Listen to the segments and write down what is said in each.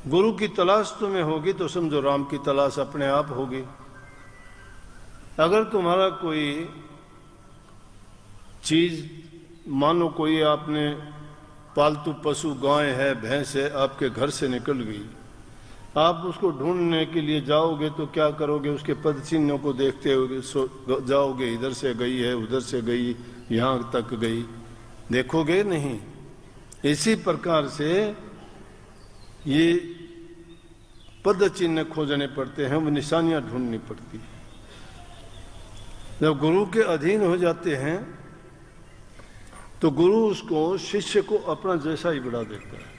गुरु की तलाश तुम्हें होगी तो समझो राम की तलाश अपने आप होगी। अगर तुम्हारा कोई चीज, मानो कोई आपने पालतू पशु गाय है, भैंस है, आपके घर से निकल गई, आप उसको ढूंढने के लिए जाओगे तो क्या करोगे? उसके पद चिन्हों को देखते हुए जाओगे, इधर से गई है, उधर से गई, यहाँ तक गई, देखोगे नहीं। इसी प्रकार से ये पद चिन्ह खोजने पड़ते हैं, वो निशानियां ढूंढनी पड़ती है। जब गुरु के अधीन हो जाते हैं तो गुरु उसको, शिष्य को अपना जैसा ही बढ़ा देता है।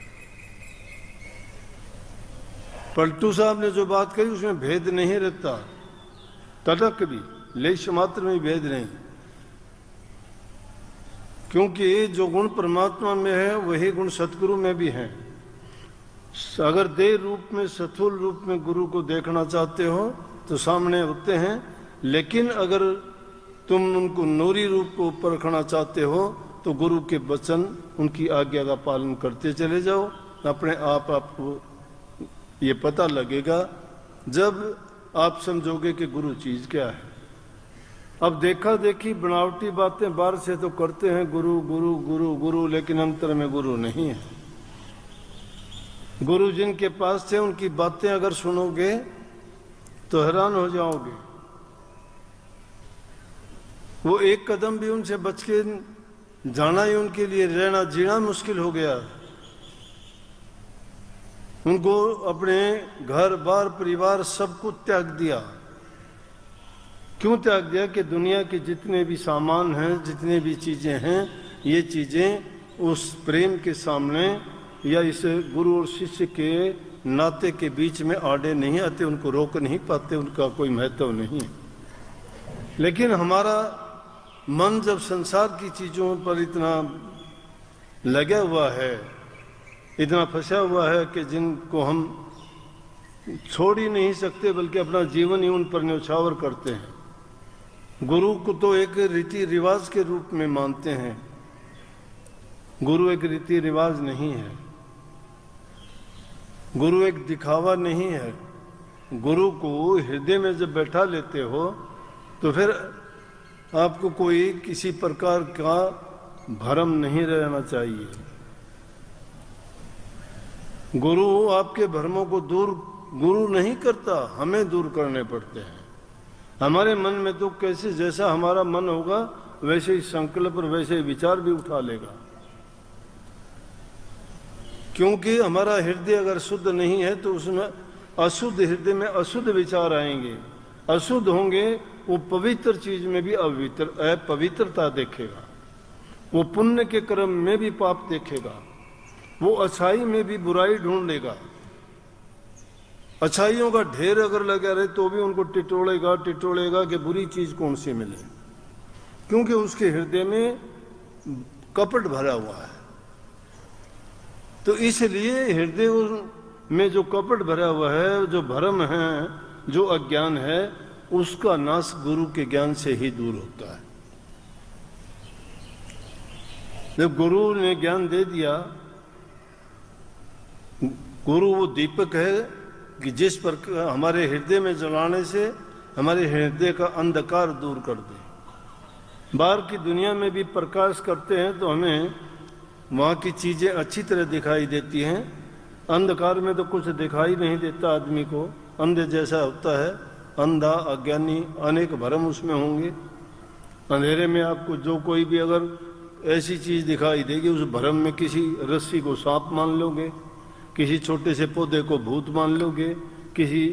पलटू साहब ने जो बात कही उसमें भेद नहीं रहता, तटक भी, लेश मात्र में भेद नहीं, क्योंकि जो गुण परमात्मा में है वही गुण सतगुरु में भी है। अगर देह रूप में, स्थूल रूप में गुरु को देखना चाहते हो तो सामने होते हैं, लेकिन अगर तुम उनको नूरी रूप को परखना चाहते हो तो गुरु के वचन, उनकी आज्ञा का पालन करते चले जाओ। अपने आप आपको ये पता लगेगा जब आप समझोगे कि गुरु चीज क्या है। अब देखा देखी बनावटी बातें बाहर से तो करते हैं, गुरु गुरु गुरु गुरु, लेकिन अंतर में गुरु नहीं है। गुरु जिनके पास थे उनकी बातें अगर सुनोगे तो हैरान हो जाओगे। वो एक कदम भी उनसे बच के जाना ही उनके लिए, रहना जीना मुश्किल हो गया। उनको अपने घर बार परिवार सब कुछ त्याग दिया। क्यों त्याग दिया? कि दुनिया के जितने भी सामान हैं, जितने भी चीजें हैं, ये चीजें उस प्रेम के सामने या इस गुरु और शिष्य के नाते के बीच में आड़े नहीं आते, उनको रोक नहीं पाते, उनका कोई महत्व नहीं। लेकिन हमारा मन जब संसार की चीजों पर इतना लगा हुआ है, इतना फंसा हुआ है कि जिनको हम छोड़ ही नहीं सकते, बल्कि अपना जीवन ही उन पर न्यौछावर करते हैं। गुरु को तो एक रीति रिवाज के रूप में मानते हैं। गुरु एक रीति रिवाज नहीं है, गुरु एक दिखावा नहीं है। गुरु को हृदय में जब बैठा लेते हो तो फिर आपको कोई किसी प्रकार का भरम नहीं रहना चाहिए। गुरु आपके भ्रमों को दूर गुरु नहीं करता, हमें दूर करने पड़ते हैं। हमारे मन में तो कैसे, जैसा हमारा मन होगा वैसे ही संकल्प और वैसे ही विचार भी उठा लेगा। क्योंकि हमारा हृदय अगर शुद्ध नहीं है तो उसमें अशुद्ध, हृदय में अशुद्ध विचार आएंगे। अशुद्ध होंगे, वो पवित्र चीज में भी अपवित्रता देखेगा, वो पुण्य के कर्म में भी पाप देखेगा, वो अच्छाई में भी बुराई ढूंढ लेगा। अच्छाइयों का ढेर अगर लगा रहे तो भी उनको टिटोड़ेगा कि बुरी चीज कौन सी मिले, क्योंकि उसके हृदय में कपट भरा हुआ है। तो इसलिए हृदय में जो कपट भरा हुआ है, जो भ्रम है, जो अज्ञान है, उसका नाश गुरु के ज्ञान से ही दूर होता है। जब गुरु ने ज्ञान दे दिया, गुरु वो दीपक है कि जिस पर हमारे हृदय में जलाने से हमारे हृदय का अंधकार दूर कर दे। बाहर की दुनिया में भी प्रकाश करते हैं तो हमें वहाँ की चीजें अच्छी तरह दिखाई देती हैं। अंधकार में तो कुछ दिखाई नहीं देता आदमी को, अंधे जैसा होता है, अंधा अज्ञानी, अनेक भ्रम उसमें होंगे। अंधेरे में आपको जो कोई भी अगर ऐसी चीज दिखाई देगी, उस भ्रम में किसी रस्सी को सांप मान लोगे, किसी छोटे से पौधे को भूत मान लोगे, किसी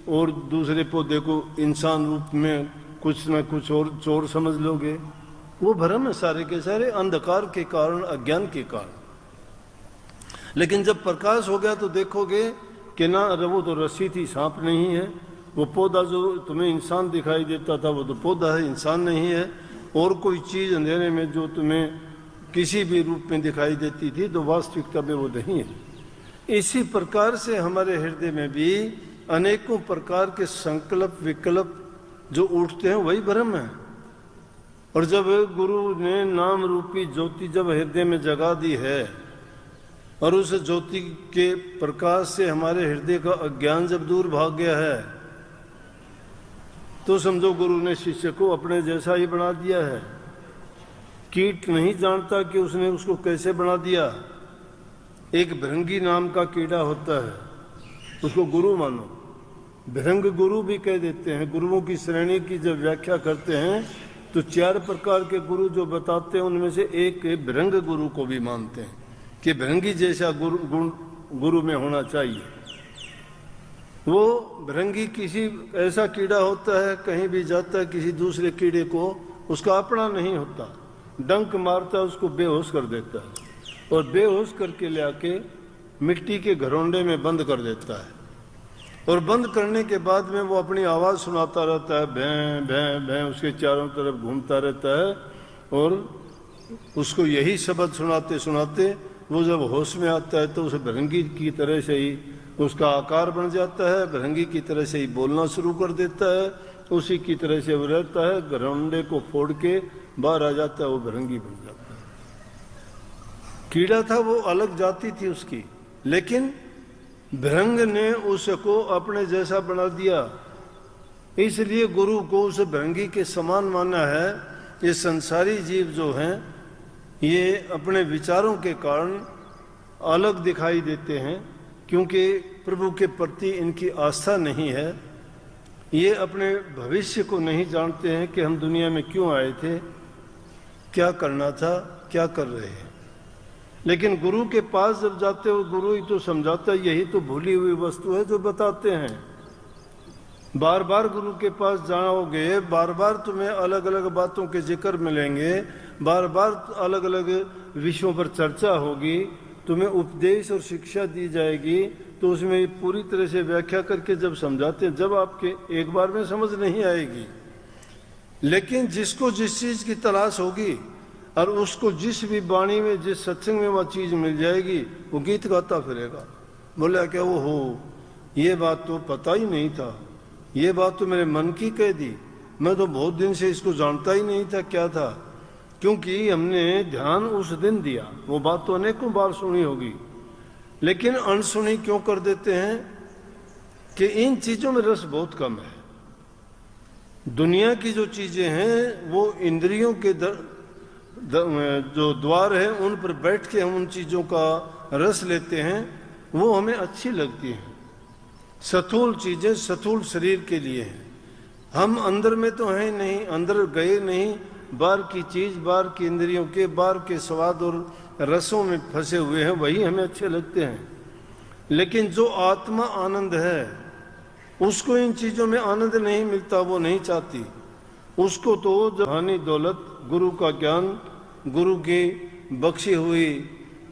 और दूसरे पौधे को इंसान रूप में कुछ न कुछ और चोर समझ लोगे। वो भ्रम है सारे के सारे, अंधकार के कारण, अज्ञान के कारण। लेकिन जब प्रकाश हो गया तो देखोगे कि ना वो तो रस्सी थी, सांप नहीं है। वो पौधा जो तुम्हें इंसान दिखाई देता था वो तो पौधा है, इंसान नहीं है। और कोई चीज अंधेरे में जो तुम्हें किसी भी रूप में दिखाई देती थी तो वास्तविकता में वो नहीं है। इसी प्रकार से हमारे हृदय में भी अनेकों प्रकार के संकल्प विकल्प जो उठते हैं वही भ्रम है। और जब गुरु ने नाम रूपी ज्योति जब हृदय में जगा दी है और उस ज्योति के प्रकाश से हमारे हृदय का अज्ञान जब दूर भाग गया है तो समझो गुरु ने शिष्य को अपने जैसा ही बना दिया है। कीट नहीं जानता कि उसने उसको कैसे बना दिया। एक भृंगी नाम का कीड़ा होता है, उसको गुरु मानो। भृंग गुरु भी कह देते हैं। गुरुओं की श्रेणी की जब व्याख्या करते हैं तो 4 प्रकार के गुरु जो बताते हैं उनमें से एक भृंग गुरु को भी मानते हैं कि भृंगी जैसा गुरु में होना चाहिए। वो भृंगी किसी ऐसा कीड़ा होता है, कहीं भी जाता है किसी दूसरे कीड़े को उसका अपना नहीं होता, डंक मारता है उसको बेहोश कर देता है और बेहोश करके ले आके मिट्टी के घरोंडे में बंद कर देता है। और बंद करने के बाद में वो अपनी आवाज़ सुनाता रहता है, भैं भैं भैं, उसके चारों तरफ घूमता रहता है। और उसको यही शब्द सुनाते सुनाते वो जब होश में आता है तो उस भृंगी की तरह से ही उसका आकार बन जाता है, भृंगी की तरह से ही बोलना शुरू कर देता है, उसी की तरह से वो रहता है। घरोंडे को फोड़ के बाहर आ जाता है, वो भृंगी बन जाता है। कीड़ा था वो अलग जाति थी उसकी, लेकिन भृंग ने उसको अपने जैसा बना दिया, इसलिए गुरु को उस भृंगी के समान माना है। ये संसारी जीव जो हैं ये अपने विचारों के कारण अलग दिखाई देते हैं क्योंकि प्रभु के प्रति इनकी आस्था नहीं है। ये अपने भविष्य को नहीं जानते हैं कि हम दुनिया में क्यों आए थे, क्या करना था, क्या कर रहे हैं। लेकिन गुरु के पास जब जाते हो गुरु ही तो समझाता है, यही तो भूली हुई वस्तु है जो बताते हैं। बार बार गुरु के पास जाओगे, बार बार तुम्हें अलग अलग बातों के जिक्र मिलेंगे, बार बार अलग अलग विषयों पर चर्चा होगी, तुम्हें उपदेश और शिक्षा दी जाएगी, तो उसमें पूरी तरह से व्याख्या करके जब समझाते हैं, जब आपके एक बार में समझ नहीं आएगी। लेकिन जिसको जिस चीज़ की तलाश होगी और उसको जिस भी वाणी में जिस सत्संग में वह चीज़ मिल जाएगी वो गीत गाता फिरेगा, बोला क्या वो हो, ये बात तो पता ही नहीं था, ये बात तो मेरे मन की कह दी, मैं तो बहुत दिन से इसको जानता ही नहीं था क्या था, क्योंकि हमने ध्यान उस दिन दिया। वो बात तो अनेकों बार सुनी होगी, लेकिन अनसुनी क्यों कर देते हैं कि इन चीज़ों में रस बहुत कम है। दुनिया की जो चीज़ें हैं वो इंद्रियों के जो द्वार है उन पर बैठ के हम उन चीज़ों का रस लेते हैं, वो हमें अच्छी लगती हैं। स्थूल चीज़ें स्थूल शरीर के लिए हैं, हम अंदर में तो हैं नहीं, अंदर गए नहीं, बाहर की चीज़, बाहर की इंद्रियों के, बाहर के स्वाद और रसों में फंसे हुए हैं, वही हमें अच्छे लगते हैं। लेकिन जो आत्मा आनंद है उसको इन चीज़ों में आनंद नहीं मिलता, वो नहीं चाहती। उसको तो जब हानि दौलत, गुरु का ज्ञान, गुरु की बख्शी हुई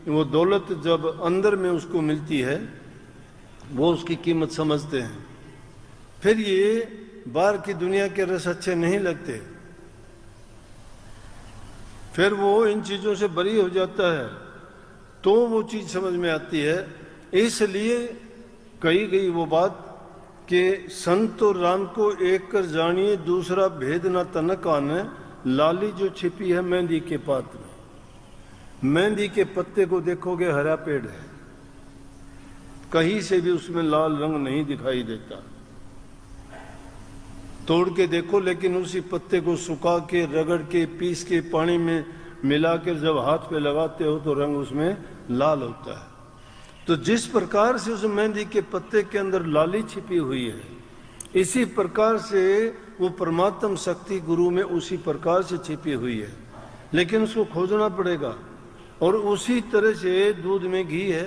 वो दौलत जब अंदर में उसको मिलती है वो उसकी कीमत समझते हैं। फिर ये बाहर की दुनिया के रस अच्छे नहीं लगते, फिर वो इन चीज़ों से बरी हो जाता है तो वो चीज़ समझ में आती है। इसलिए कही गई वो बात कि संत और राम को एक कर जानिए, दूसरा भेद न तनक आने, लाली जो छिपी है मेहंदी के पात में। मेहंदी के पत्ते को देखोगे हरा पेड़ है, कहीं से भी उसमें लाल रंग नहीं दिखाई देता, तोड़ के देखो, लेकिन उसी पत्ते को सुखा के, रगड़ के, पीस के, पानी में मिला कर जब हाथ पे लगाते हो तो रंग उसमें लाल होता है। तो जिस प्रकार से उस मेहंदी के पत्ते के अंदर लाली छिपी हुई है, इसी प्रकार से वो परमात्म शक्ति गुरु में उसी प्रकार से छिपी हुई है, लेकिन उसको खोजना पड़ेगा। और उसी तरह से दूध में घी है,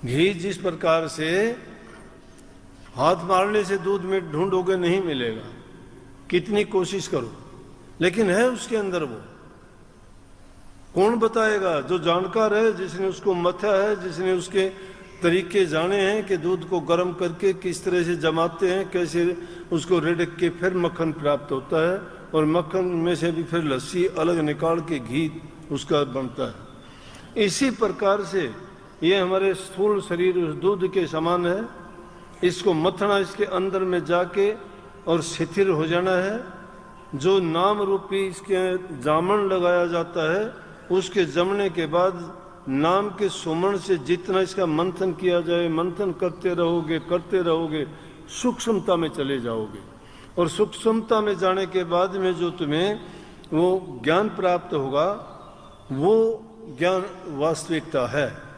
घी जिस प्रकार से हाथ मारने से दूध में ढूंढोगे नहीं मिलेगा, कितनी कोशिश करो, लेकिन है उसके अंदर। वो कौन बताएगा? जो जानकार है, जिसने उसको मथा है, जिसने उसके तरीके जाने हैं कि दूध को गर्म करके किस तरह से जमाते हैं, कैसे उसको रिड़क के फिर मक्खन प्राप्त होता है, और मक्खन में से भी फिर लस्सी अलग निकाल के घी उसका बनता है। इसी प्रकार से ये हमारे स्थूल शरीर उस दूध के समान है, इसको मथना, इसके अंदर में जाके और शिथिल हो जाना है। जो नाम रूपी इसके जामन लगाया जाता है, उसके जमने के बाद नाम के सुमन से जितना इसका मंथन किया जाए, मंथन करते रहोगे, सूक्ष्मता में चले जाओगे। और सूक्ष्मता में जाने के बाद में जो तुम्हें वो ज्ञान प्राप्त होगा, वो ज्ञान वास्तविकता है।